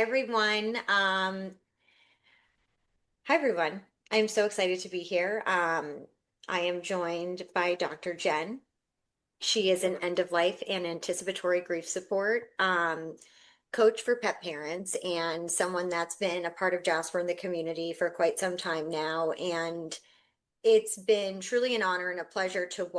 everyone. Hi everyone. I'm so excited to be here. I am joined by Dr. Jenn. She is an end of life and anticipatory grief support coach for pet parents and someone that's been a part of Jasper in the community for quite some time now. And it's been truly an honor and a pleasure to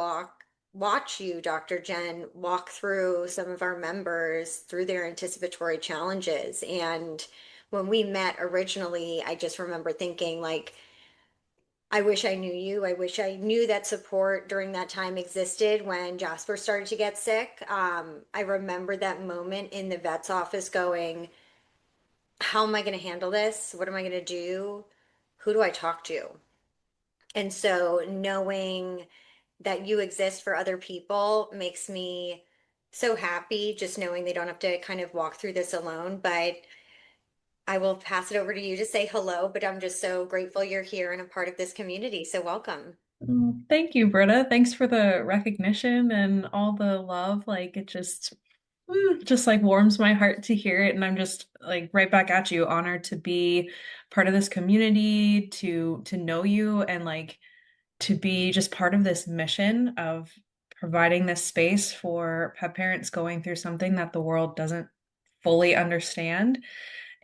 watch you, Dr. Jenn, walk through some of our members through their anticipatory challenges. And when we met originally, I just remember thinking like, I wish I knew you. I wish I knew that support during that time existed when Jasper started to get sick. I remember that moment in the vet's office going, how am I going to handle this? What am I going to do? Who do I talk to? And so knowing that you exist for other people makes me so happy just knowing they don't have to kind of walk through this alone. But I will pass it over to you to say hello, but I'm just so grateful you're here and a part of this community. So welcome. Thank you, Britta. Thanks for the recognition and all the love. Like it just like warms my heart to hear it. And I'm just like right back at you, honored to be part of this community, to know you and like to be just part of this mission of providing this space for pet parents going through something that the world doesn't fully understand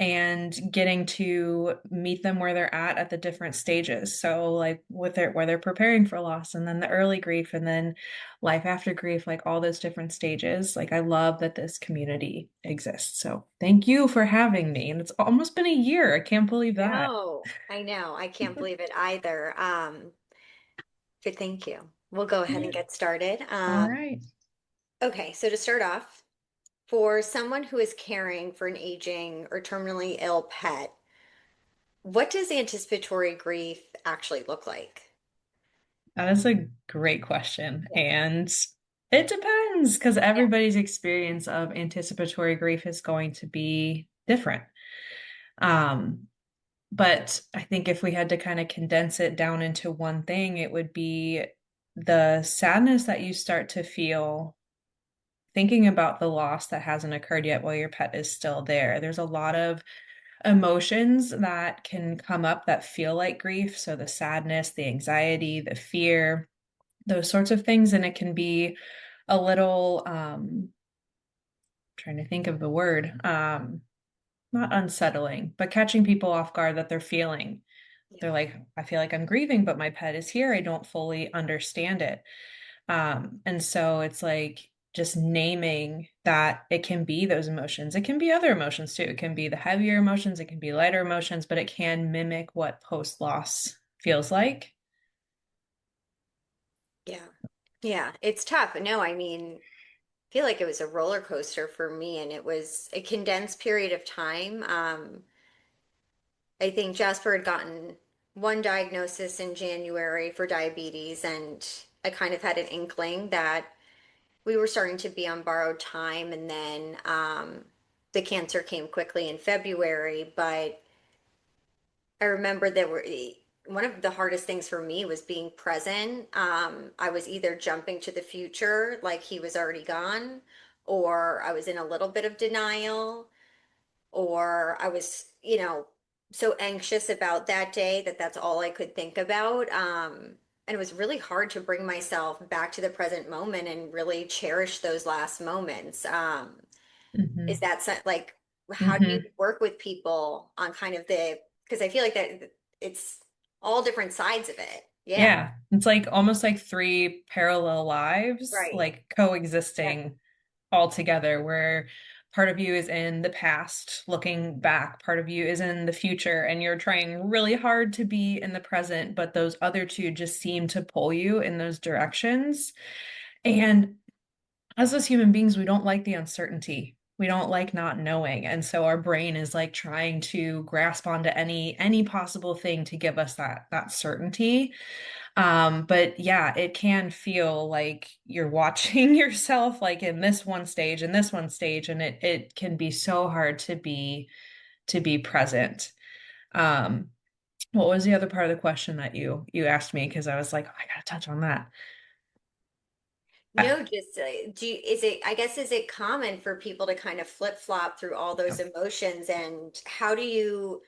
and getting to meet them where they're at the different stages. So like with their where they're preparing for loss and then the early grief and then life after grief, like all those different stages. Like I love that this community exists. So thank you for having me. And it's almost been a year. I can't believe that. No, I know. I can't believe it either. But thank you. We'll go ahead and Yeah. get started. All right. Okay, so to start off, for someone who is caring for an aging or terminally ill pet, what does anticipatory grief actually look like? That is a great question. Yeah. And it depends because Yeah. everybody's experience of anticipatory grief is going to be different. Um, but I think if we had to kind of condense it down into one thing, it would be the sadness that you start to feel thinking about the loss that hasn't occurred yet while your pet is still there. There's a lot of emotions that can come up that feel like grief. So the sadness, the anxiety, the fear, those sorts of things. And it can be a little, trying to think of the word, not unsettling, but catching people off guard that they're feeling. Yeah. They're like, I feel like I'm grieving, but my pet is here. I don't fully understand it. And so it's like just naming that it can be those emotions. It can be other emotions too. It can be the heavier emotions, it can be lighter emotions, but it can mimic what post loss feels like. Yeah. Yeah. It's tough. No, I mean, I feel like it was a roller coaster for me and it was a condensed period of time. I think Jasper had gotten one diagnosis in January for diabetes, and I kind of had an inkling that we were starting to be on borrowed time. And then the cancer came quickly in February. But I remember there were one of the hardest things for me was being present. I was either jumping to the future, like he was already gone, or I was in a little bit of denial or I was, so anxious about that day that that's all I could think about. And it was really hard to bring myself back to the present moment and really cherish those last moments. Is Hmm. that like, how do you Hmm. work with people on kind of because I feel like that it's all different sides of it. Yeah, Yeah, it's like almost like three parallel lives, right. like Yeah. coexisting all together, where part of you is in the past, looking back, part of you is in the future, and you're trying really hard to be in the present, but those other two just seem to pull you in those directions. And as those human beings, we don't like the uncertainty. We don't like not knowing. And so our brain is like trying to grasp onto any possible thing to give us that certainty. But yeah, it can feel like you're watching yourself like in this one stage and this one stage, and it can be so hard to be present. Um, what was the other part of the question that you asked me? Because I was like, oh, I gotta touch on that. No, just is it, I guess, is it common for people to kind of flip-flop through all those emotions, and how do you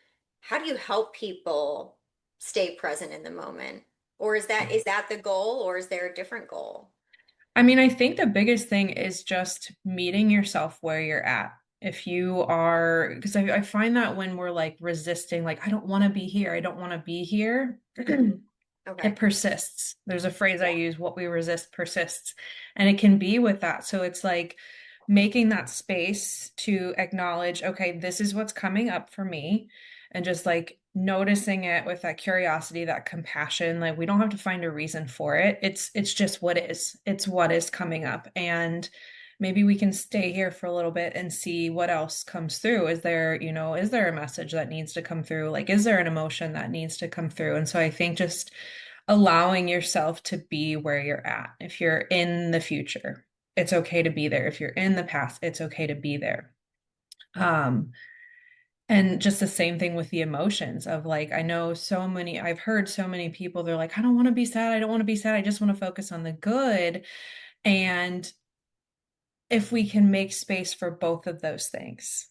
help people stay present in the moment? Or is that the goal, or is there a different goal? I mean, I think the biggest thing is just meeting yourself where you're at. If you are, because I find that when we're like resisting, like, I don't want to be here, I don't want to be here, it Okay. persists. There's a phrase I Yeah. use, what we resist persists. And it can be with that. So it's like making that space to acknowledge, okay, this is what's coming up for me. And just like noticing it with that curiosity, that compassion. Like we don't have to find a reason for it. It's just what is. It's what is coming up. And maybe we can stay here for a little bit and see what else comes through. Is there, is there a message that needs to come through? Like, is there an emotion that needs to come through? And so I think just allowing yourself to be where you're at. If you're in the future, it's okay to be there. If you're in the past, it's okay to be there. Um, and just the same thing with the emotions of like, I've heard so many people, they're like, I don't want to be sad. I don't want to be sad. I just want to focus on the good. And if we can make space for both of those things,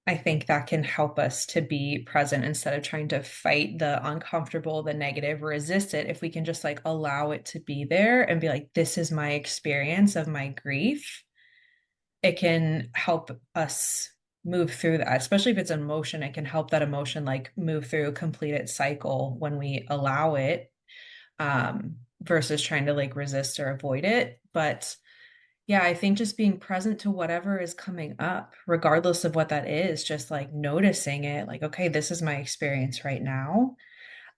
I think that can help us to be present instead of trying to fight the uncomfortable, the negative, resist it. If we can just like allow it to be there and be like, this is my experience of my grief, it can help us move through that, especially if it's an emotion. It can help that emotion like move through, complete its cycle when we allow it, versus trying to like resist or avoid it. But yeah, I think just being present to whatever is coming up, regardless of what that is, just like noticing it, like, okay, this is my experience right now.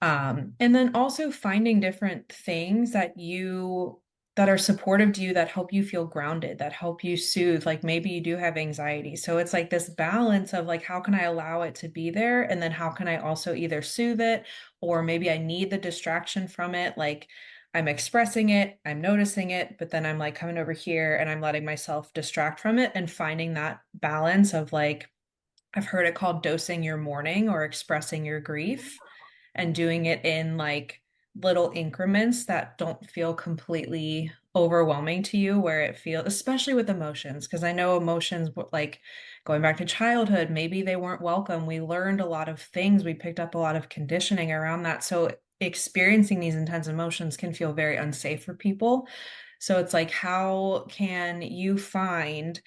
And then also finding different things that are supportive to you, that help you feel grounded, that help you soothe. Like maybe you do have anxiety. So it's like this balance of like, how can I allow it to be there? And then how can I also either soothe it, or maybe I need the distraction from it. Like I'm expressing it, I'm noticing it, but then I'm like coming over here and I'm letting myself distract from it, and finding that balance of like, I've heard it called dosing your mourning or expressing your grief, and doing it in like little increments that don't feel completely overwhelming to you, where it feels, especially with emotions, because I know emotions, like going back to childhood, maybe they weren't welcome. We learned a lot of things, we picked up a lot of conditioning around that. So experiencing these intense emotions can feel very unsafe for people. So it's like, how can you find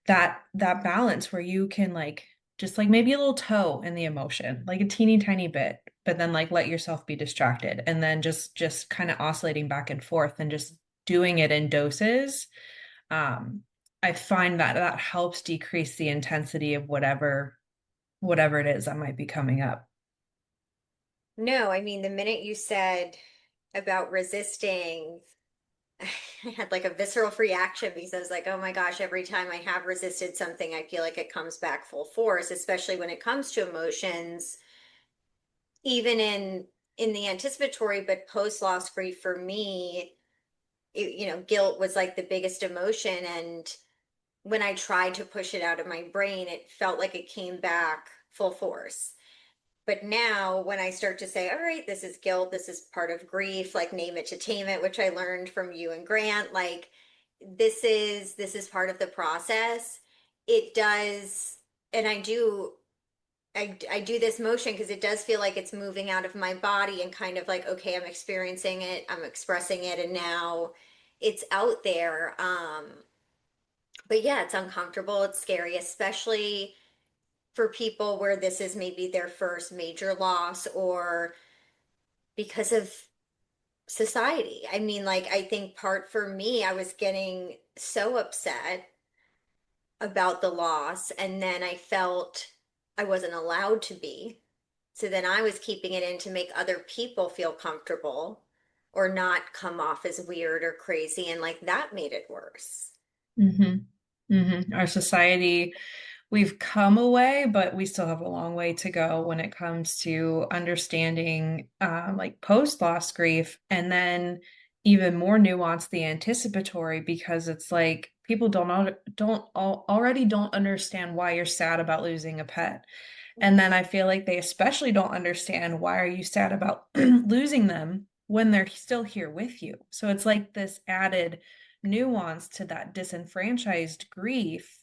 that balance where you can like just like maybe a little toe in the emotion, like a teeny tiny bit, but then like let yourself be distracted, and then just kind of oscillating back and forth and just doing it in doses. um I find that that helps decrease the intensity of whatever it is that might be coming up. No, I mean, the minute you said about resisting, I had like a visceral reaction because I was like, oh my gosh, every time I have resisted something, I feel like it comes back full force, especially when it comes to emotions, even in the anticipatory, but post loss grief for me, guilt was like the biggest emotion. And when I tried to push it out of my brain, it felt like it came back full force. But now when I start to say, all right, this is guilt, this is part of grief, like name it to tame it, which I learned from you and Grant, like this is part of the process. It does, and I do this motion because it does feel like it's moving out of my body and kind of like, okay, I'm experiencing it, I'm expressing it, and now it's out there. But yeah, it's uncomfortable, it's scary, especially for people where this is maybe their first major loss, or because of society. I mean, like, I think part for me, I was getting so upset about the loss, and then I felt I wasn't allowed to be. So then I was keeping it in to make other people feel comfortable or not come off as weird or crazy. And like that made it worse. Our society, we've come a way, but we still have a long way to go when it comes to understanding like post-loss grief, and then even more nuanced, the anticipatory, because it's like people already don't understand why you're sad about losing a pet. And then I feel like they especially don't understand, why are you sad about losing them when they're still here with you? So it's like this added nuance to that disenfranchised grief.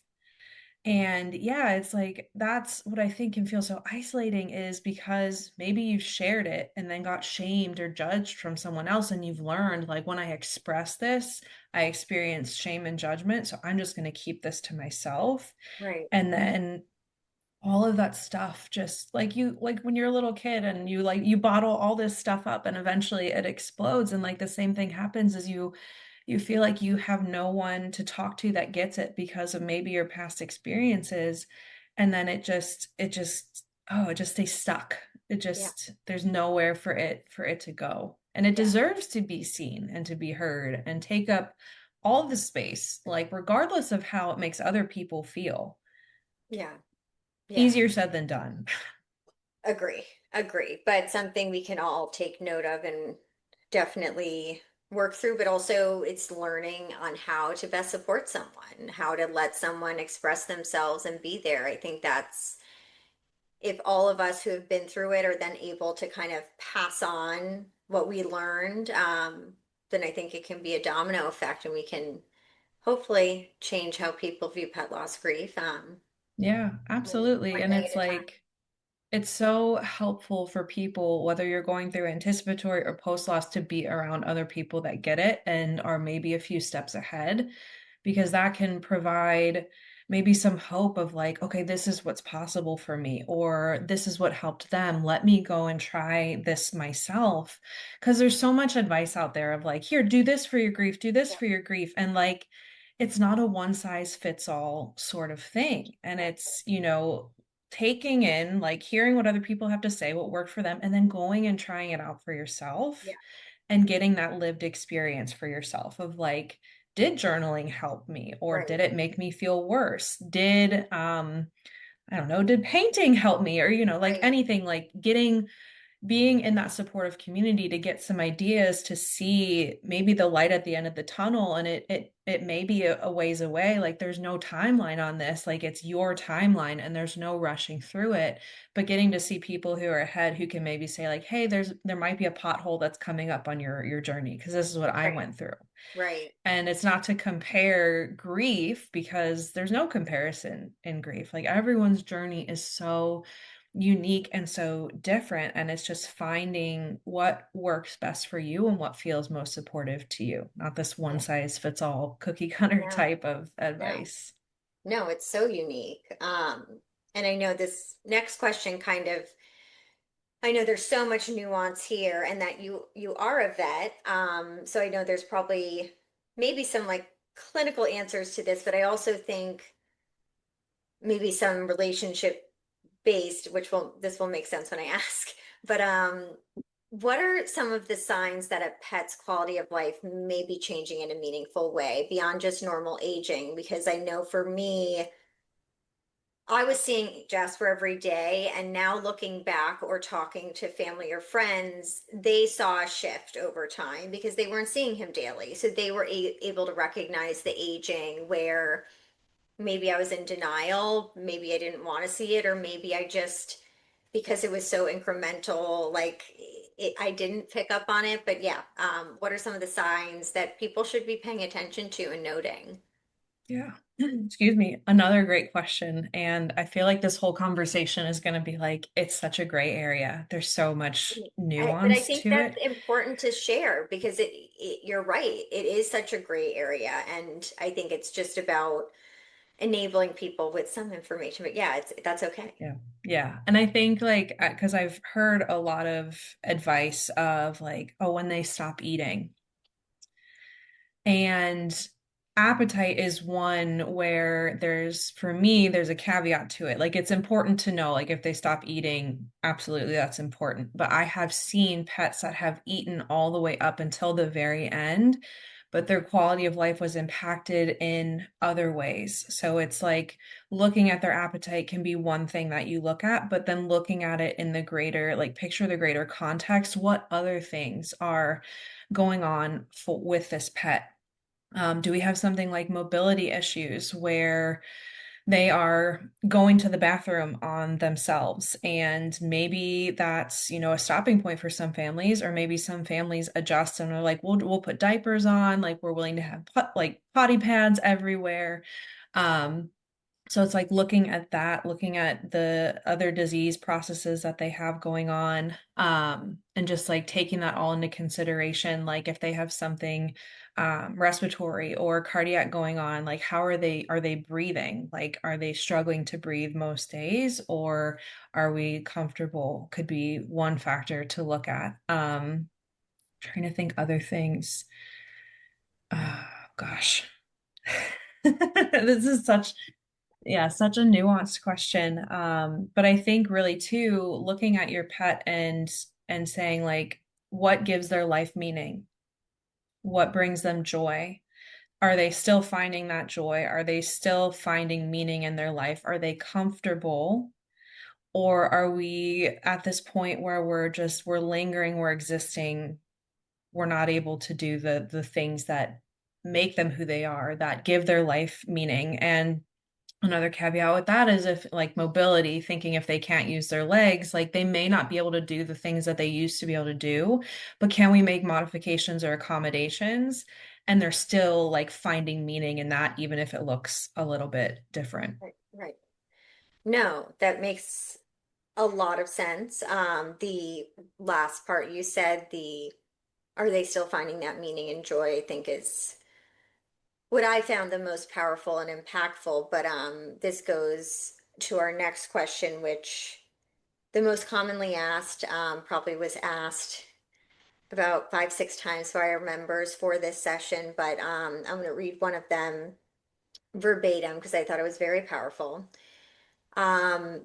And yeah, it's like that's what I think can feel so isolating is because maybe you've shared it and then got shamed or judged from someone else, and you've learned, like, when I express this, I experience shame and judgment. So I'm just going to keep this to myself. Right. And then all of that stuff, just like you, like when you're a little kid and you bottle all this stuff up and eventually it explodes. And like the same thing happens as you feel like you have no one to talk to that gets it because of maybe your past experiences. And then it just stays stuck. It Yeah. just, there's nowhere for it to go. And it Yeah. deserves to be seen and to be heard and take up all the space, like regardless of how it makes other people feel. Yeah. Yeah. Easier said than done. Agree. Agree. But something we can all take note of and definitely work through, but also it's learning on how to best support someone, how to let someone express themselves and be there. I think that's if all of us who have been through it are then able to kind of pass on what we learned, then I think it can be a domino effect and we can hopefully change how people view pet loss grief, Yeah, absolutely. one And day it's at a time. like, it's so helpful for people, whether you're going through anticipatory or post loss, to be around other people that get it and are maybe a few steps ahead, because that can provide maybe some hope of like, okay, this is what's possible for me, or this is what helped them. Let me go and try this myself. Because there's so much advice out there of like, here, do this for your grief, do this Yeah, for your grief. And like, it's not a one size fits all sort of thing. And yeah, it's, taking in, like hearing what other people have to say, what worked for them, and then going and trying it out for yourself yeah, and getting that lived experience for yourself of like, did journaling help me or did right, it make me feel worse? Did, I don't know, did painting help me? Or, like right, anything, like being in that supportive community to get some ideas to see maybe the light at the end of the tunnel, and it may be a ways away. Like there's no timeline on this, like it's your timeline and there's no rushing through it, but getting to see people who are ahead who can maybe say like, hey, there might be a pothole that's coming up on your journey because this is what I right, went through. right. And it's not to compare grief because there's no comparison in grief. Like everyone's journey is so unique and so different. And it's just finding what works best for you and what feels most supportive to you, not this one Yeah, size fits all cookie cutter no, type of no, advice. no, it's so unique. And I know this next question kind of, I know there's so much nuance here and that you are a vet. So I know there's probably maybe some like clinical answers to this, but I also think maybe some relationship based, which will this will make sense when I ask. But what are some of the signs that a pet's quality of life may be changing in a meaningful way beyond just normal aging? Because I know for me, I was seeing Jasper every day, and now looking back or talking to family or friends, they saw a shift over time because they weren't seeing him daily. So they were able to recognize the aging where maybe I was in denial, maybe I didn't want to see it, or maybe I just, because it was so incremental, like I didn't pick up on it. But yeah, what are some of the signs that people should be paying attention to and noting? Yeah. Excuse me. Another great question. And I feel like this whole conversation is going to be like, it's such a gray area. There's so much But I nuance think to that's it. important to share because you're right. It is such a gray area. And I think it's just about enabling people with some information. But yeah, that's okay. Yeah. Yeah. And I think like, because I've heard a lot of advice of like, oh, when they stop eating. And appetite is one where for me, there's a caveat to it. Like it's important to know, like if they stop eating, absolutely that's important. But I have seen pets that have eaten all the way up until the very end, but their quality of life was impacted in other ways. So it's like looking at their appetite can be one thing that you look at, but then looking at it in the greater, like picture the greater context, what other things are going on with this pet? Do we have something like mobility issues where they are going to the bathroom on themselves. And maybe that's, a stopping point for some families, or maybe some families adjust and are like, we'll put diapers on, like we're willing to have like potty pads everywhere. Um, so it's like looking at that, looking at the other disease processes that they have going on, and just like taking that all into consideration. Like if they have something respiratory or cardiac going on, like how are they breathing? Like are they struggling to breathe most days, or are we comfortable? Could be one factor to look at. Trying to think other things. Oh, gosh. This is such a nuanced question. But I think really too, looking at your pet and saying like, what gives their life meaning? What brings them joy? Are they still finding that joy? Are they still finding meaning in their life? Are they comfortable? Or are we at this point where we're lingering, we're existing, we're not able to do the things that make them who they are, that give their life meaning? And another caveat with that is if like mobility, thinking if they can't use their legs, like they may not be able to do the things that they used to be able to do, but can we make modifications or accommodations? And they're still like finding meaning in that, even if it looks a little bit different. Right, right. No, that makes a lot of sense. The last part you said, the are they still finding that meaning and joy, I think is what I found the most powerful and impactful. But this goes to our next question, which the most commonly asked probably was asked about 5, 6 times by our members for this session. But I'm going to read one of them verbatim because I thought it was very powerful. Um,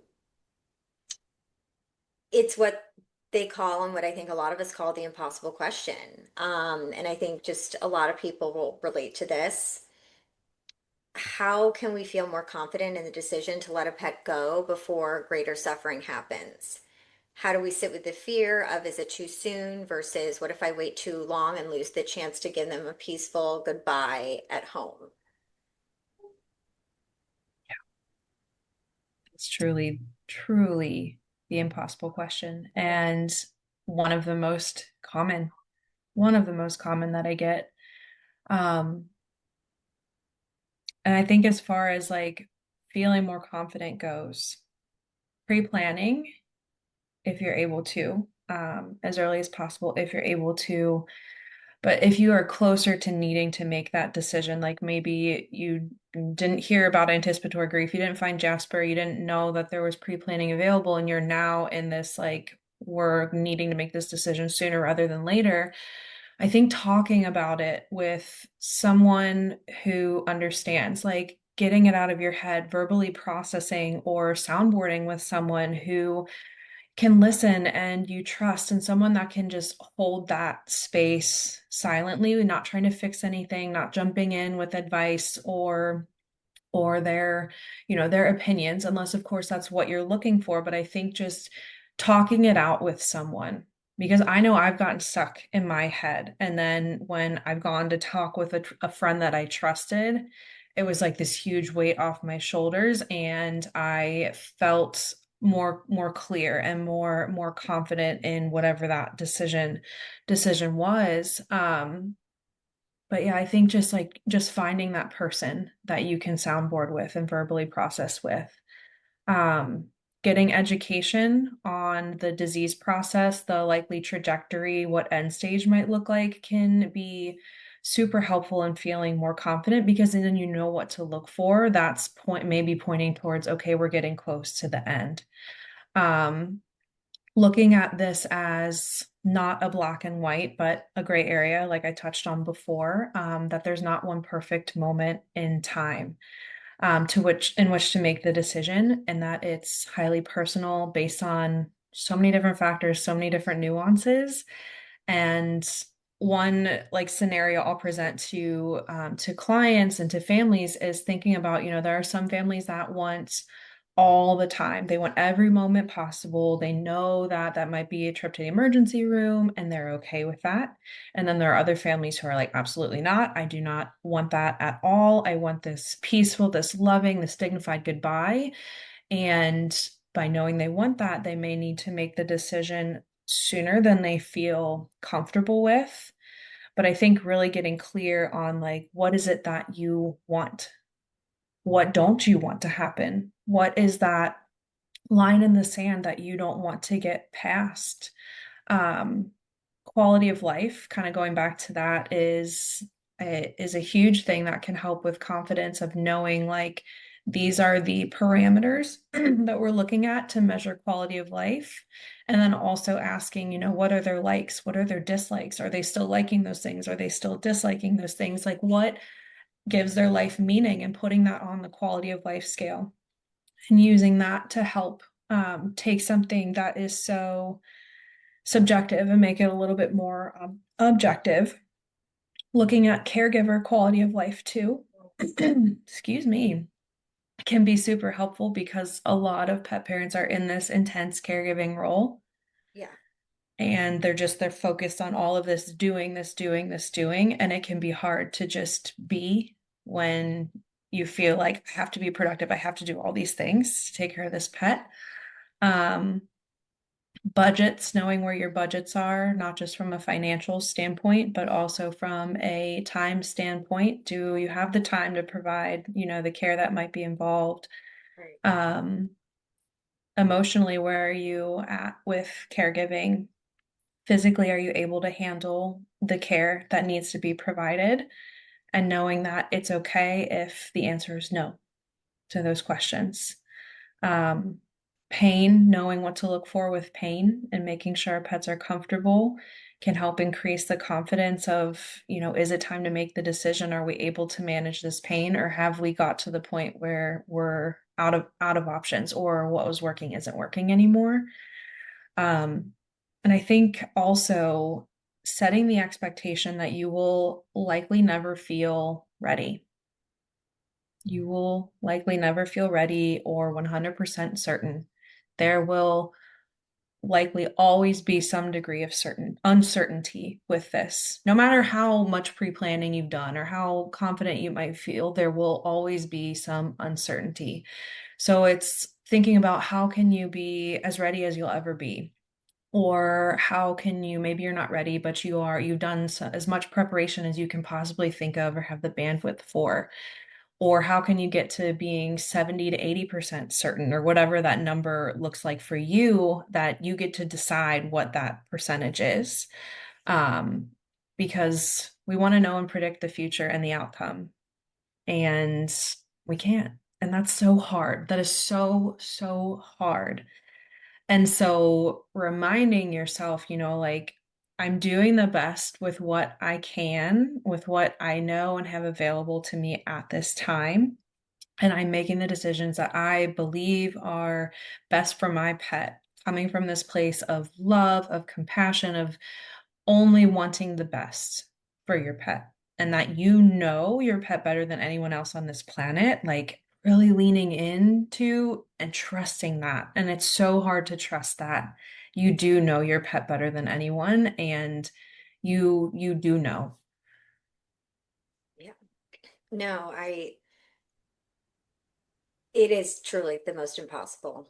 it's what they call, and what I think a lot of us call, the impossible question. And I think just a lot of people will relate to this. How can we feel more confident in the decision to let a pet go before greater suffering happens? How do we sit with the fear of, is it too soon versus what if I wait too long and lose the chance to give them a peaceful goodbye at home? It's truly, truly the impossible question. And one of the most common, one of the most common that I get. Um, and I think as far as like feeling more confident goes, pre-planning if you're able to, as early as possible, if you're able to. But if you are closer to needing to make that decision, like maybe you didn't hear about anticipatory grief, you didn't find Jasper, you didn't know that there was pre-planning available, and you're now in this like, we're needing to make this decision sooner rather than later. I think talking about it with someone who understands, like getting it out of your head, verbally processing or soundboarding with someone who can listen and you trust, and someone that can just hold that space silently, not trying to fix anything, not jumping in with advice or their opinions, unless of course that's what you're looking for. But I think just talking it out with someone, because I know I've gotten stuck in my head, and then when I've gone to talk with a friend that I trusted, it was like this huge weight off my shoulders, and I felt more clear and more confident in whatever that decision was. But yeah, I think just finding that person that you can soundboard with and verbally process with. Um, Getting education on the disease process, the likely trajectory, what end stage might look like, can be super helpful in feeling more confident, because then you know what to look for. That's maybe pointing towards, okay, we're getting close to the end. Um, Looking at this as not a black and white, but a gray area, like I touched on before, that there's not one perfect moment in time in which to make the decision, and that it's highly personal based on so many different factors, so many different nuances. And one like scenario I'll present to clients and to families is thinking about, there are some families that want all the time. They want every moment possible. They know that that might be a trip to the emergency room and they're okay with that. And then there are other families who are like, absolutely not. I do not want that at all. I want this peaceful, this loving, this dignified goodbye. And by knowing they want that, they may need to make the decision sooner than they feel comfortable with. But I think really getting clear on like, what is it that you want? What don't you want to happen? What is that line in the sand that you don't want to get past? Um, Quality of life, kind of going back to that, is a huge thing that can help with confidence of knowing like these are the parameters that we're looking at to measure quality of life. And then also asking, what are their likes? What are their dislikes? Are they still liking those things? Are they still disliking those things? Like what gives their life meaning, and putting that on the quality of life scale and using that to help take something that is so subjective and make it a little bit more objective. Looking at caregiver quality of life too, excuse me, can be super helpful because a lot of pet parents are in this intense caregiving role Yeah. and they're focused on all of this doing, and it can be hard to just be when you feel like I have to be productive, I have to do all these things to take care of this pet. um Budgets, knowing where your budgets are, not just from a financial standpoint but also from a time standpoint. Do you have the time to provide the care that might be involved? Right. um Emotionally, where are you at with caregiving? Physically, are you able to handle the care that needs to be provided? And knowing that it's okay if the answer is no to those questions. Um, Pain, knowing what to look for with pain and making sure our pets are comfortable can help increase the confidence of, is it time to make the decision? Are we able to manage this pain, or have we got to the point where we're out of options, or what was working isn't working anymore? Um, and I think also setting the expectation that you will likely never feel ready. You will likely never feel ready or 100% certain. There will likely always be some degree of certain uncertainty with this. No matter how much pre-planning you've done or how confident you might feel, there will always be some uncertainty. So it's thinking about how can you be as ready as you'll ever be? Or how can you, maybe you're not ready, but you've done as much preparation as you can possibly think of or have the bandwidth for. Or how can you get to being 70 to 80% certain, or whatever that number looks like for you, that you get to decide what that percentage is. Um, because we want to know and predict the future and the outcome, and we can't. And that's so hard. That is so, so hard. And so reminding yourself, like, I'm doing the best with what I can, with what I know and have available to me at this time. And I'm making the decisions that I believe are best for my pet, coming from this place of love, of compassion, of only wanting the best for your pet, and that your pet better than anyone else on this planet, like really leaning into and trusting that. And it's so hard to trust that you do know your pet better than anyone, and you do know. Yeah. No, it is truly the most impossible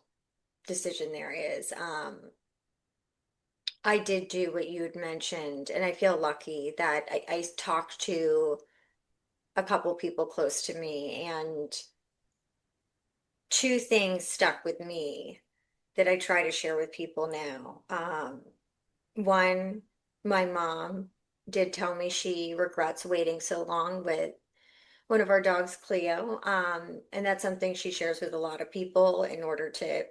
decision there is. I did do what you had mentioned, and I feel lucky that I talked to a couple people close to me, and two things stuck with me that I try to share with people now. One, my mom did tell me she regrets waiting so long with one of our dogs, Cleo. And that's something she shares with a lot of people in order to,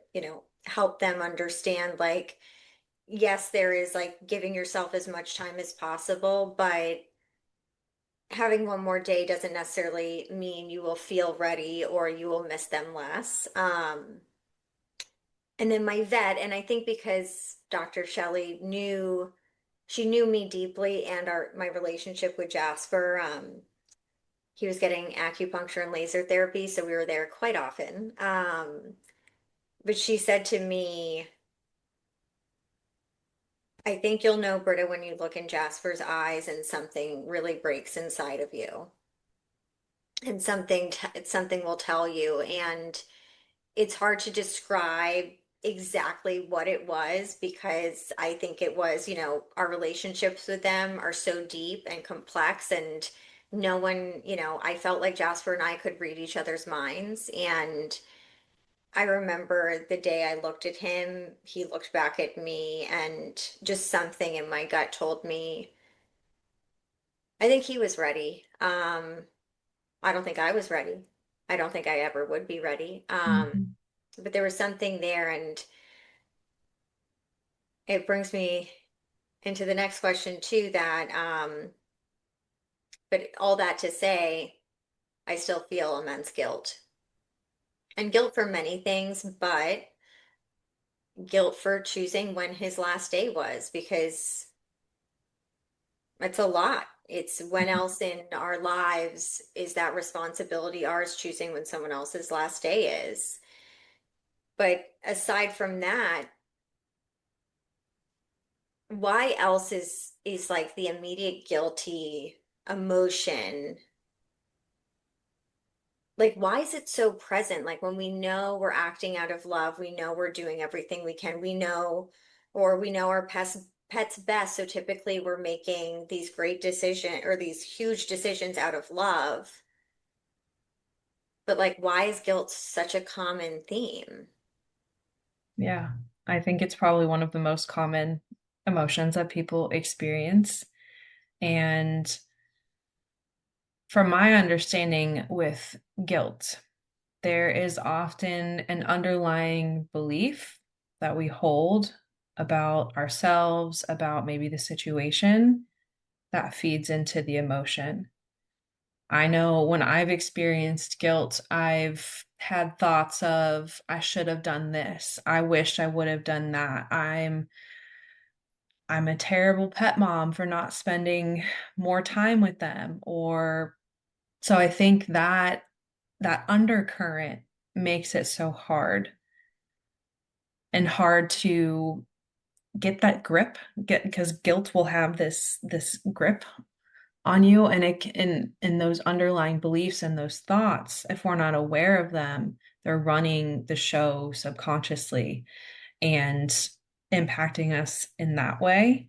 help them understand, like, yes, there is like giving yourself as much time as possible, but having one more day doesn't necessarily mean you will feel ready or you will miss them less. And then my vet, and I think because Dr. Shelley she knew me deeply and my relationship with Jasper. He was getting acupuncture and laser therapy, so we were there quite often. but she said to me, I think you'll know, Britta, when you look in Jasper's eyes and something really breaks inside of you and something will tell you. And it's hard to describe exactly what it was because I think it was, our relationships with them are so deep and complex and no one, I felt like Jasper and I could read each other's minds. And I remember the day I looked at him, he looked back at me, and just something in my gut told me, I think he was ready. I don't think I was ready. I don't think I ever would be ready. Mhm. But there was something there, and it brings me into the next question too, that but all that to say, I still feel immense guilt. And guilt for many things, but guilt for choosing when his last day was because it's a lot. It's when else in our lives is that responsibility ours choosing when someone else's last day is. But aside from that, why else is like the immediate guilty emotion, like why is it so present? Like when we know we're acting out of love, we know we're doing everything we can, we know, or we know our pets best, so typically we're making these great decisions or these huge decisions out of love. But like why is guilt such a common theme? Yeah, I think it's probably one of the most common emotions that people experience. And from my understanding with guilt, there is often an underlying belief that we hold about ourselves, about maybe the situation that feeds into the emotion. I know when I've experienced guilt, I've had thoughts of, I should have done this. I wish I would have done that. I'm a terrible pet mom for not spending more time with them. Or so I think that that undercurrent makes it so hard and hard to get that grip, get because guilt will have this grip on you, and and those underlying beliefs and those thoughts, if we're not aware of them, they're running the show subconsciously and impacting us in that way.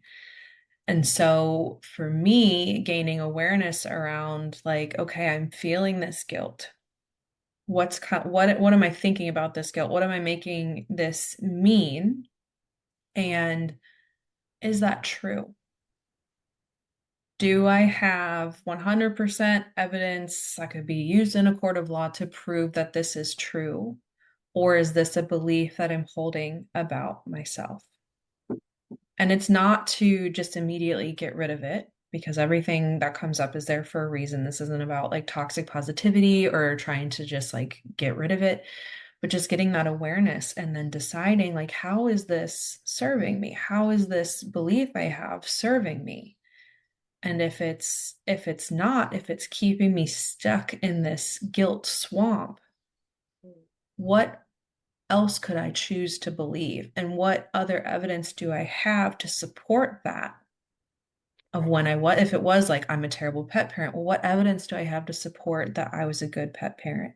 And so for me, gaining awareness around like, okay, I'm feeling this guilt. What am I thinking about this guilt? What am I making this mean? And is that true? Do I have 100% evidence that could be used in a court of law to prove that this is true? Or is this a belief that I'm holding about myself? And it's not to just immediately get rid of it because everything that comes up is there for a reason. This isn't about like toxic positivity or trying to just like get rid of it, but just getting that awareness and then deciding like, how is this serving me? How is this belief I have serving me? And if it's not, if it's keeping me stuck in this guilt swamp, what else could I choose to believe? And what other evidence do I have to support that? Of when I what if it was like I'm a terrible pet parent, well, what evidence do I have to support that I was a good pet parent?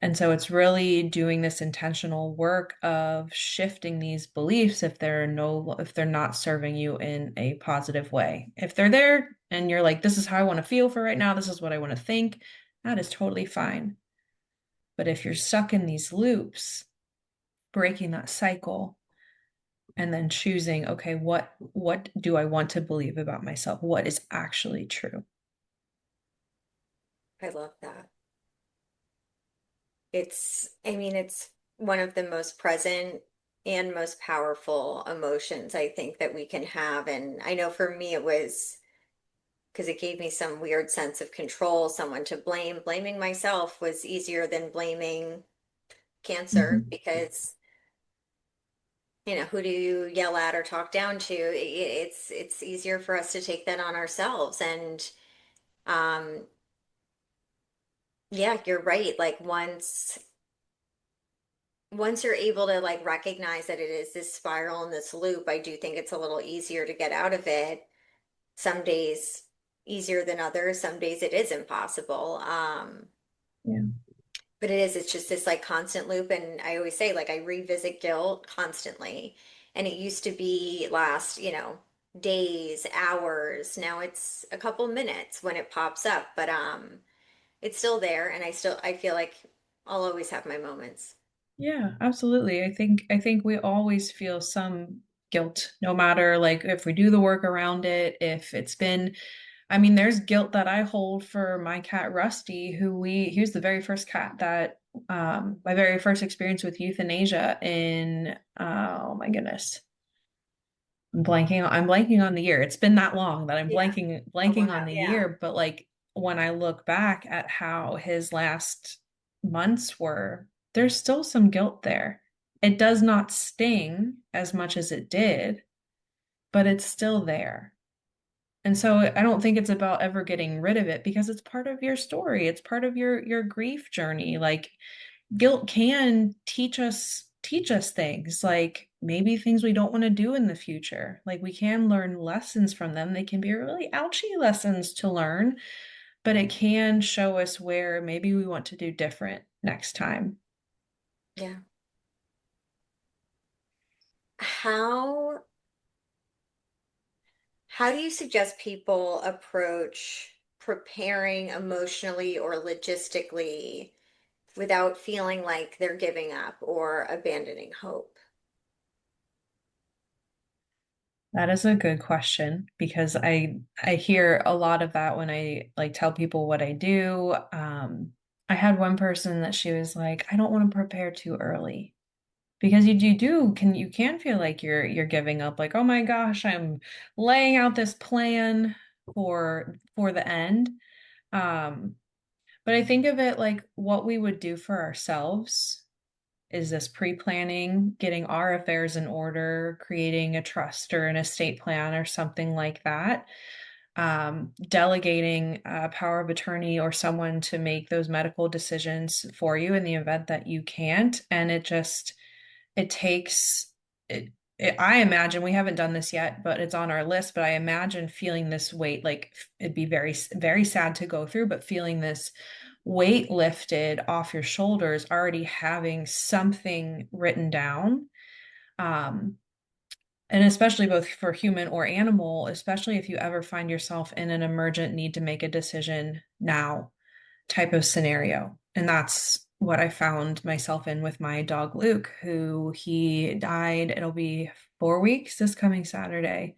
And so it's really doing this intentional work of shifting these beliefs if they're not serving you in a positive way. If they're there and you're like, this is how I want to feel for right now, this is what I want to think, that is totally fine. But if you're stuck in these loops, breaking that cycle and then choosing, okay, what do I want to believe about myself? What is actually true? I love that. I mean, it's one of the most present and most powerful emotions I think that we can have. And I know for me, it was because it gave me some weird sense of control, someone to blame. Blaming myself was easier than blaming cancer Mhm. because, who do you yell at or talk down to? It's easier for us to take that on ourselves. And um, yeah, you're right. Like once you're able to like recognize that it is this spiral and this loop, I do think it's a little easier to get out of it. Some days easier than others, some days it is impossible. Yeah. But it's just this like constant loop. And I always say, like, I revisit guilt constantly. And it used to be last, days, hours. Now it's a couple minutes when it pops up, but it's still there. And I feel like I'll always have my moments. Yeah, absolutely. I think we always feel some guilt, no matter like if we do the work around it, if it's been, I mean, there's guilt that I hold for my cat Rusty, he was the very first cat that my very first experience with euthanasia in oh my goodness. I'm blanking on the year. It's been that long that I'm Yeah. A blanking on while. the Yeah. year, but like when I look back at how his last months were, there's still some guilt there. It does not sting as much as it did, but it's still there. And so I don't think it's about ever getting rid of it because it's part of your story. It's part of your grief journey. Like guilt can teach us things like maybe things we don't want to do in the future. Like we can learn lessons from them. They can be really ouchy lessons to learn, but it can show us where maybe we want to do different next time. Yeah. How how do you suggest people approach preparing emotionally or logistically without feeling like they're giving up or abandoning hope? That is a good question because I hear a lot of that when I like tell people what I do. I had one person that she was like, I don't want to prepare too early. Because you can feel like you're giving up, like, oh my gosh, I'm laying out this plan for the end. Um, but I think of it like what we would do for ourselves is this pre-planning, getting our affairs in order, creating a trust or an estate plan or something like that. Delegating a power of attorney or someone to make those medical decisions for you in the event that you can't. And it takes it, I imagine we haven't done this yet, but it's on our list. But I imagine feeling this weight, like it'd be very, very sad to go through, but feeling this weight lifted off your shoulders, already having something written down. Um, and especially both for human or animal, especially if you ever find yourself in an emergent need to make a decision now type of scenario. And that's what I found myself in with my dog Luke, who he died. It'll be 4 weeks this coming Saturday.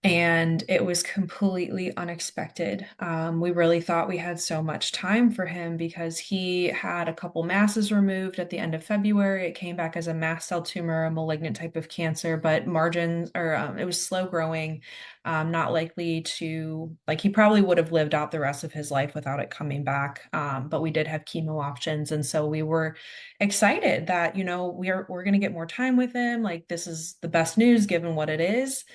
And it was completely unexpected. We really thought we had so much time for him because he had a couple masses removed at the end of February. It came back as a mast cell tumor, a malignant type of cancer, but margins or it was slow growing, not likely to, like, he probably would have lived out the rest of his life without it coming back. But we did have chemo options. And so we were excited that, we're going to get more time with him. Like, this is the best news given what it is.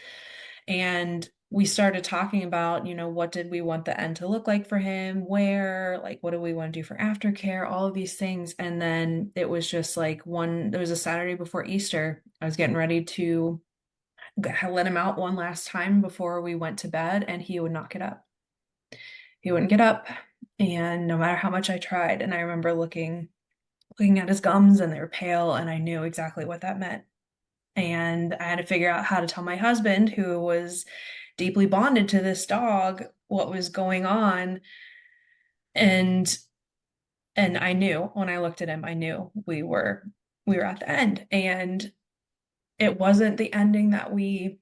And we started talking about, what did we want the end to look like for him? Where, like, what do we want to do for aftercare? All of these things. And then it was just like there was a Saturday before Easter. I was getting ready to let him out one last time before we went to bed, and he would not get up. He wouldn't get up. And no matter how much I tried, and I remember looking at his gums and they were pale, and I knew exactly what that meant. And I had to figure out how to tell my husband, who was deeply bonded to this dog, what was going on. And I knew when I looked at him, I knew we were at the end. And it wasn't the ending that we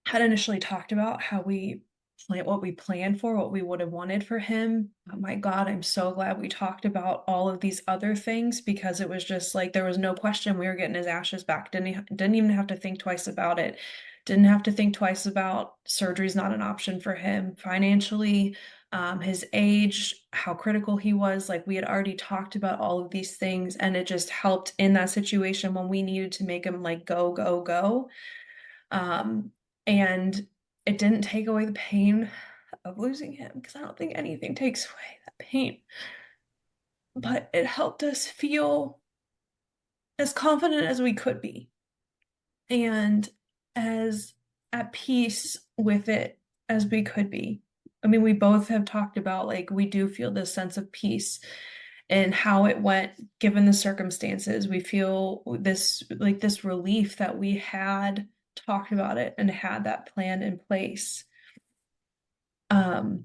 had initially talked about, how we what we planned for, what we would have wanted for him. Oh my God, I'm so glad we talked about all of these other things because it was just like there was no question we were getting his ashes back. Didn't even have to think twice about it. Didn't have to think twice about surgery's not an option for him financially. His age, how critical he was. Like we had already talked about all of these things, and it just helped in that situation when we needed to make him like go, go, go. Um, and it didn't take away the pain of losing him because I don't think anything takes away that pain. But it helped us feel as confident as we could be and as at peace with it as we could be. I mean, we both have talked about like we do feel this sense of peace and how it went given the circumstances. We feel this like this relief that we had talked about it and had that plan in place. Um,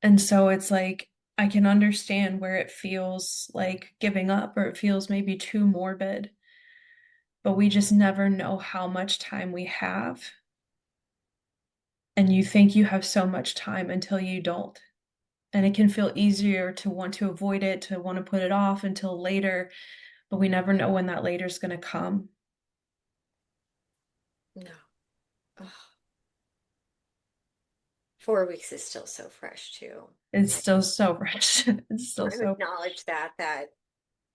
and so it's like I can understand where it feels like giving up or it feels maybe too morbid, but we just never know how much time we have. And you think you have so much time until you don't. And it can feel easier to want to avoid it, to want to put it off until later, but we never know when that later is going to come. No. Ugh. 4 weeks is still so fresh too. It's still so fresh. It's I still want to so acknowledge that,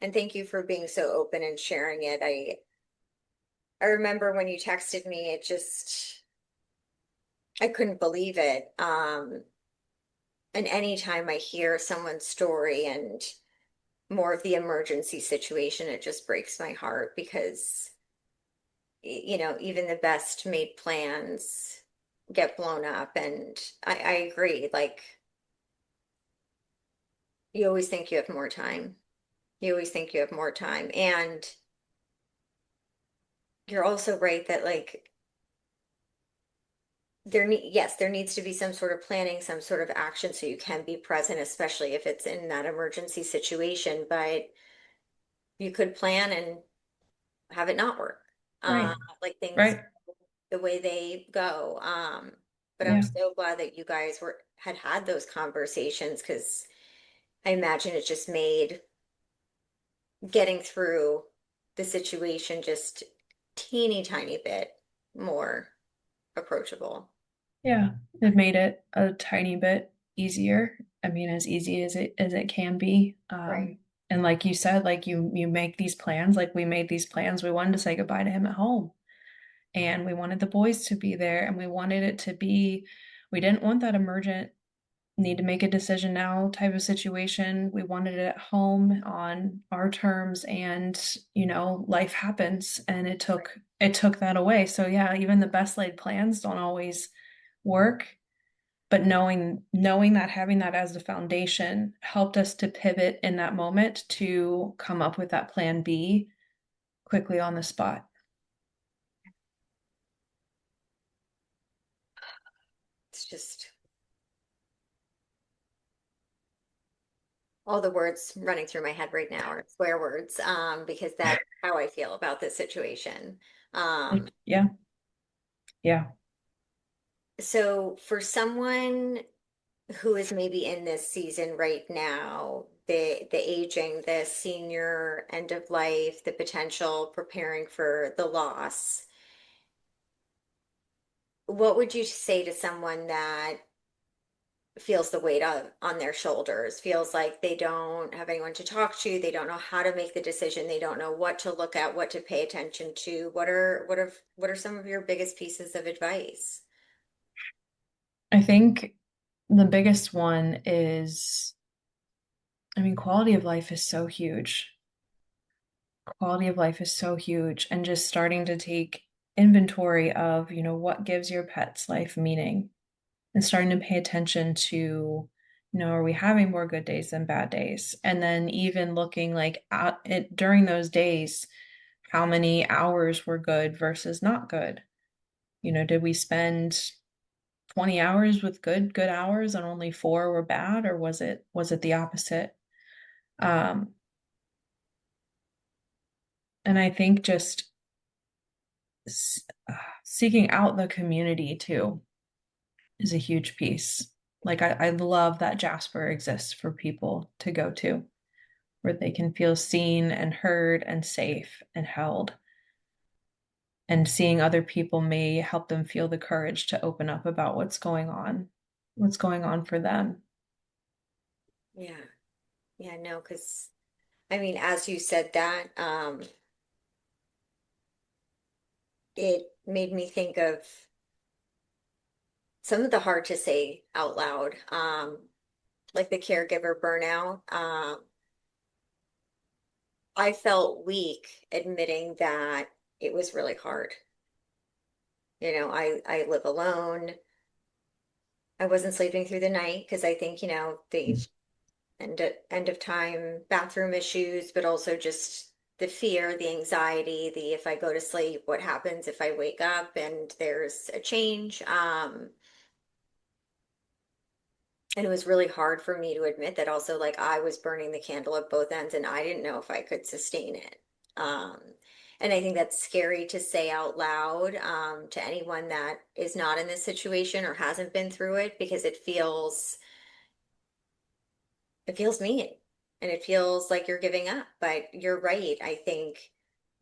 and thank you for being so open and sharing it. I remember when you texted me, I couldn't believe it. And anytime I hear someone's story and more of the emergency situation, it just breaks my heart because, even the best made plans get blown up. And I agree. Like, you always think you have more time. You always think you have more time. And you're also right that, like, yes, there needs to be some sort of planning, some sort of action so you can be present, especially if it's in that emergency situation. But you could plan and have it not work. right, Like things right. the way they go. But I'm Yeah, so glad that you guys had those conversations because I imagine it just made getting through the situation just teeny tiny bit more approachable. yeah. It made it a tiny bit easier. I mean, as easy as it can be. Right. And like you said, like you make these plans, like we made these plans. We wanted to say goodbye to him at home. And we wanted the boys to be there and we wanted it to be, we didn't want that emergent need to make a decision now type of situation. We wanted it at home on our terms and life happens and it took that away. So yeah, even the best laid plans don't always work, but knowing that having that as the foundation helped us to pivot in that moment to come up with that plan B quickly on the spot. It's just all the words running through my head right now are swear words, because that's how I feel about this situation. Um, Yeah, yeah. so for someone who is maybe in this season right now, the aging, the senior end of life, the potential preparing for the loss, what would you say to someone that feels the weight on their shoulders, feels like they don't have anyone to talk to, they don't know how to make the decision, they don't know what to look at, what to pay attention to? What are some of your biggest pieces of advice? I think the biggest one is, I mean, quality of life is so huge. Quality of life is so huge. And just starting to take inventory of, what gives your pet's life meaning and starting to pay attention to, are we having more good days than bad days? And then even looking like at it during those days, how many hours were good versus not good? Did we spend 20 hours with good hours and only 4 were bad, or was it the opposite? Um, and I think just seeking out the community too is a huge piece. Like I love that Jasper exists for people to go to where they can feel seen and heard and safe and held. And seeing other people may help them feel the courage to open up about what's going on for them. Yeah, yeah, no, because I mean, as you said that, it made me think of some of the hard to say out loud, like the caregiver burnout. I felt weak admitting that it was really hard. I live alone. I wasn't sleeping through the night because I think, the end of time bathroom issues, but also just the fear, the anxiety, the if I go to sleep, what happens if I wake up and there's a change? And it was really hard for me to admit that also, like, I was burning the candle at both ends and I didn't know if I could sustain it. Um, and I think that's scary to say out loud to anyone that is not in this situation or hasn't been through it because it feels mean and it feels like you're giving up. But you're right. I think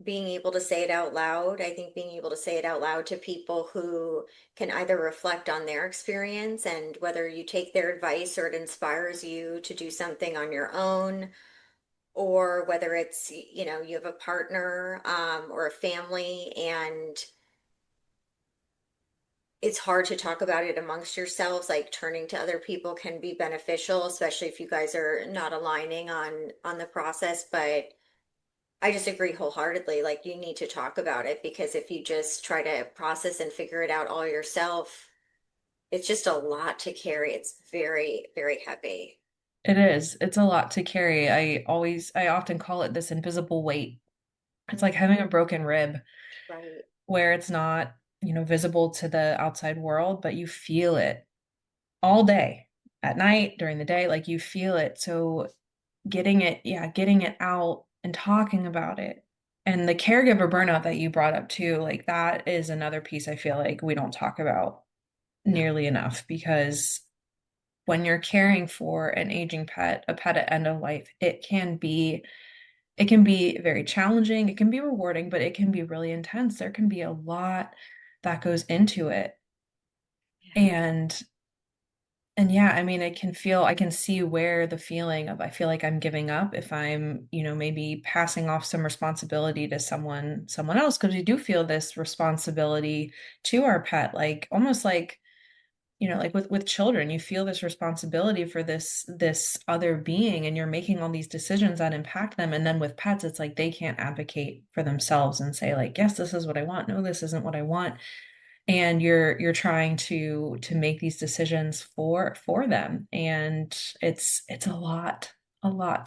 being able to say it out loud, I think being able to say it out loud to people who can either reflect on their experience and whether you take their advice or it inspires you to do something on your own, or whether it's, you have a partner or a family and it's hard to talk about it amongst yourselves, like turning to other people can be beneficial, especially if you guys are not aligning on the process. But I just agree wholeheartedly. Like you need to talk about it because if you just try to process and figure it out all yourself, it's just a lot to carry. It's very, very heavy. It is. It's a lot to carry. I often call it this invisible weight. It's like Mm, having a broken rib right. where it's not, visible to the outside world, but you feel it all day, at night, during the day, like you feel it. So getting it out and talking about it. And the caregiver burnout that you brought up too, like that is another piece I feel like we don't talk about No. nearly enough because when you're caring for an aging pet, a pet at end of life, it can be very challenging, it can be rewarding, but it can be really intense. There can be a lot that goes into it. Yeah. And And yeah, I mean, I can see where the feeling of I feel like I'm giving up if I'm, maybe passing off some responsibility to someone else, because we do feel this responsibility to our pet, like almost like, like with children, you feel this responsibility for this other being, and you're making all these decisions that impact them. And then with pets, it's like they can't advocate for themselves and say, like, yes, this is what I want. No, this isn't what I want, and you're trying to make these decisions for them, and it's a lot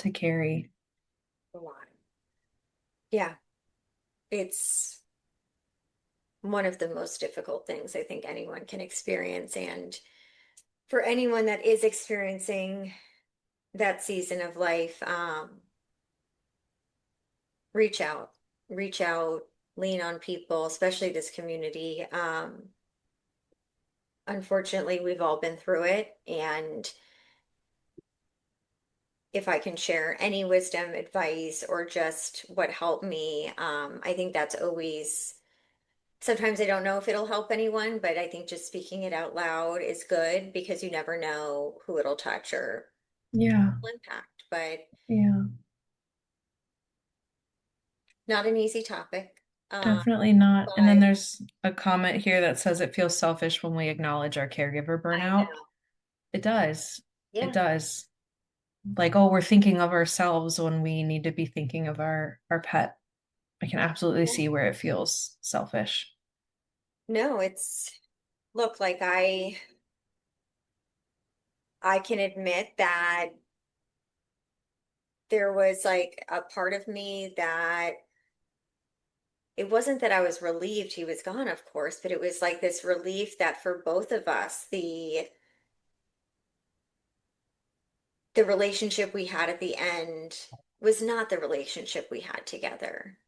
to carry. A lot. Yeah. It's one of the most difficult things I think anyone can experience. And for anyone that is experiencing that season of life, reach out, reach out, lean on people, especially this community. Unfortunately, we've all been through it. And if I can share any wisdom, advice, or just what helped me, I think that's always, sometimes I don't know if it'll help anyone, but I think just speaking it out loud is good because you never know who it'll touch or Yeah, impact. But yeah, not an easy topic. definitely not. And then But there's a comment here that says it feels selfish when we acknowledge our caregiver I burnout. know. It does. It Yeah. does. Like, oh, we're thinking of ourselves when we need to be thinking of our pet. I can absolutely Yeah. see where it feels selfish. No, look, like I can admit that there was like a part of me that it wasn't that I was relieved he was gone, of course, but it was like this relief that for both of us, the relationship we had at the end was not the relationship we had together.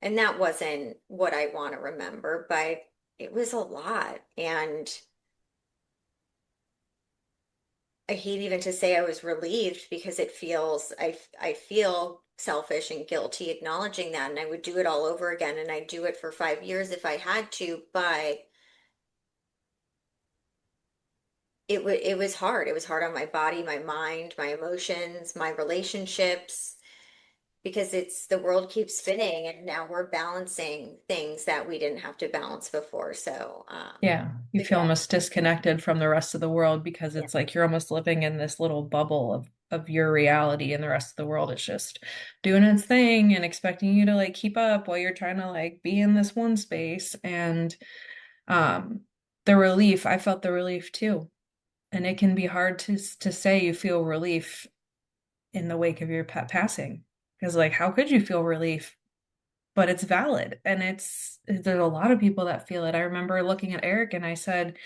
And that wasn't what I want to remember, but it was a lot. And I hate even to say I was relieved because I feel selfish and guilty acknowledging that, and I would do it all over again, and I'd do it for 5 years if I had to, but it was hard. It was hard on my body, my mind, my emotions, my relationships, because it's the world keeps spinning, and now we're balancing things that we didn't have to balance before. So, Yeah, you but feel yeah, almost disconnected from the rest of the world because yeah, it's like you're almost living in this little bubble of your reality, and the rest of the world is just doing its thing and expecting you to like keep up while you're trying to like be in this one space. And um the relief, I felt the relief too. And it can be hard to say you feel relief in the wake of your pet passing. Because like how could you feel relief? But it's valid. And there's a lot of people that feel it. I remember looking at Eric and I said,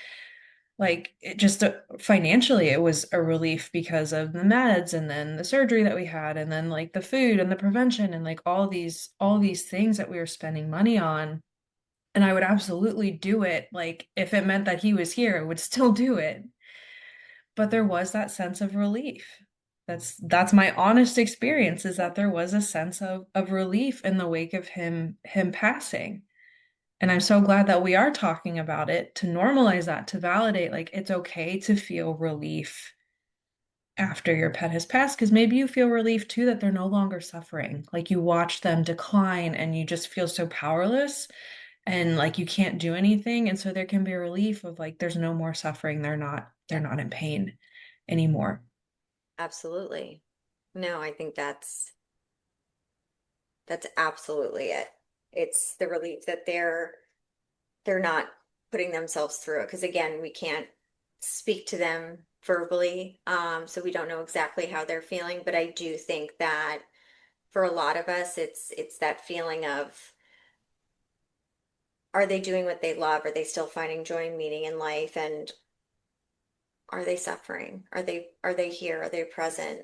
like, it just financially, it was a relief because of the meds and then the surgery that we had, and then like the food and the prevention and like all these things that we were spending money on. And I would absolutely do it. Like, if it meant that he was here, I would still do it. But there was that sense of relief. That's my honest experience, is that there was a sense of relief in the wake of him passing. And I'm so glad that we are talking about it to normalize that, to validate like it's okay to feel relief after your pet has passed, because maybe you feel relief too that they're no longer suffering. Like you watch them decline and you just feel so powerless and like you can't do anything. And so there can be a relief of like there's no more suffering. They're not in pain anymore. Absolutely. No, I think that's absolutely it. It's the relief that they're not putting themselves through it. Because again, we can't speak to them verbally, so we don't know exactly how they're feeling. But I do think that for a lot of us, it's that feeling of, are they doing what they love? Are they still finding joy and meaning in life? And are they suffering? Are they here? Are they present?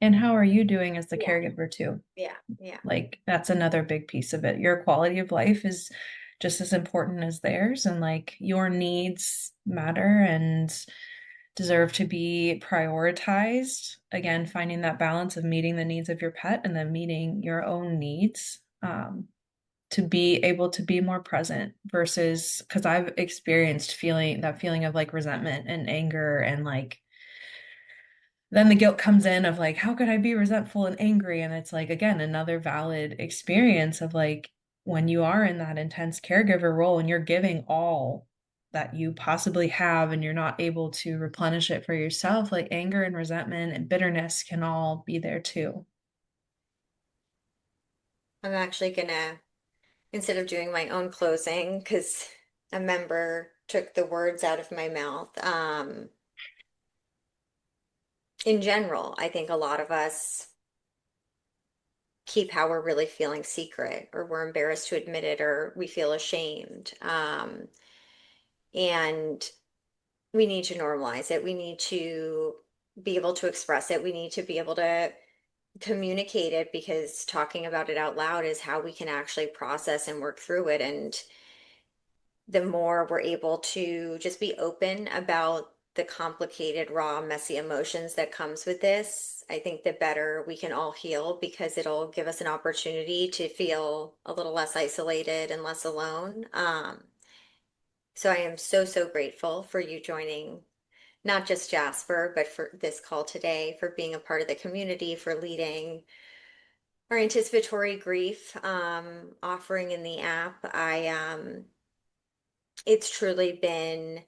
And how are you doing as the Yeah, caregiver too? yeah, yeah. Like that's another big piece of it. Your quality of life is just as important as theirs, and like your needs matter and deserve to be prioritized. Again, finding that balance of meeting the needs of your pet and then meeting your own needs. To be able to be more present versus, because I've experienced feeling of like resentment and anger, and like then the guilt comes in of like, how could I be resentful and angry? And it's like, again, another valid experience of like when you are in that intense caregiver role and you're giving all that you possibly have and you're not able to replenish it for yourself, like anger and resentment and bitterness can all be there too. I'm actually gonna, instead of doing my own closing, because a member took the words out of my mouth. In general, I think a lot of us keep how we're really feeling secret, or we're embarrassed to admit it, or we feel ashamed. And we need to normalize it. We need to be able to express it. We need to be able to communicate it, because talking about it out loud is how we can actually process and work through it. And the more we're able to just be open about the complicated, raw, messy emotions that comes with this, I think the better we can all heal, because it'll give us an opportunity to feel a little less isolated and less alone. So I am so, so grateful for you joining, not just Jasper, but for this call today, for being a part of the community, for leading our anticipatory grief offering in the app. It's truly been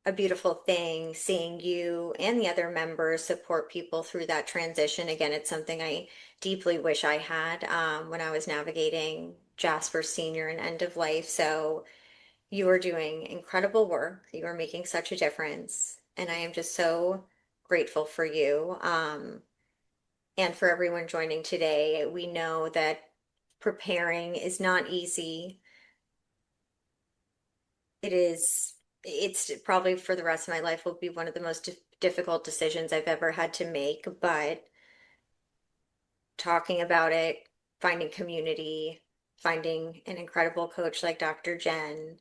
a beautiful thing seeing you and the other members support people through that transition. Again, it's something I deeply wish I had when I was navigating Jasper's senior and end of life. So you are doing incredible work. You are making such a difference. And I am just so grateful for you and for everyone joining today. We know that preparing is not easy. It's probably for the rest of my life will be one of the most difficult decisions I've ever had to make, but talking about it, finding community, finding an incredible coach like Dr. Jenn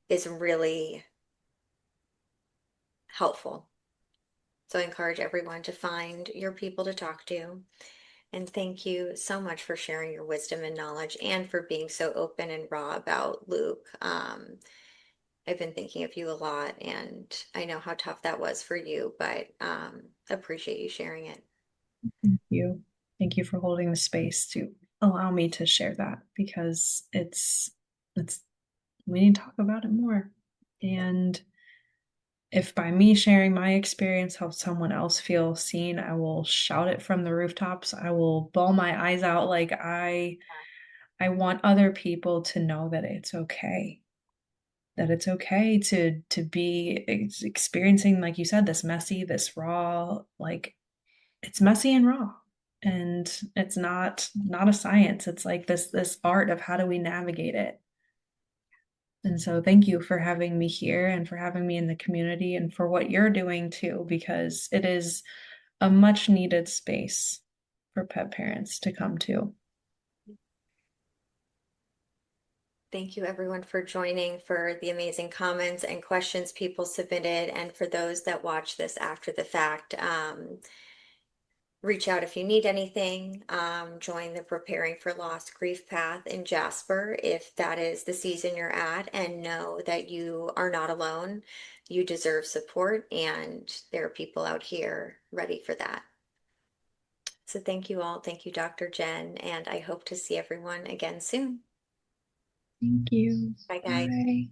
is really helpful. So I encourage everyone to find your people to talk to. And thank you so much for sharing your wisdom and knowledge, and for being so open and raw about Luke. I've been thinking of you a lot, and I know how tough that was for you, but appreciate you sharing it. Thank you. Thank you for holding the space to allow me to share that, because it's we need to talk about it more. And if by me sharing my experience helps someone else feel seen, I will shout it from the rooftops. I will bawl my eyes out. Like I want other people to know that it's okay. That it's okay to be experiencing, like you said, this messy, this raw, like it's messy and raw. And it's not a science. It's like this art of how do we navigate it. And so thank you for having me here and for having me in the community and for what you're doing too, because it is a much needed space for pet parents to come to. Thank you everyone for joining, for the amazing comments and questions people submitted, and for those that watch this after the fact. Reach out if you need anything. Join the Preparing for Loss Grief Path in Jasper if that is the season you're at, and know that you are not alone. You deserve support, and there are people out here ready for that. So thank you all. Thank you, Dr. Jenn, and I hope to see everyone again soon. Thank you. Bye, guys. Bye.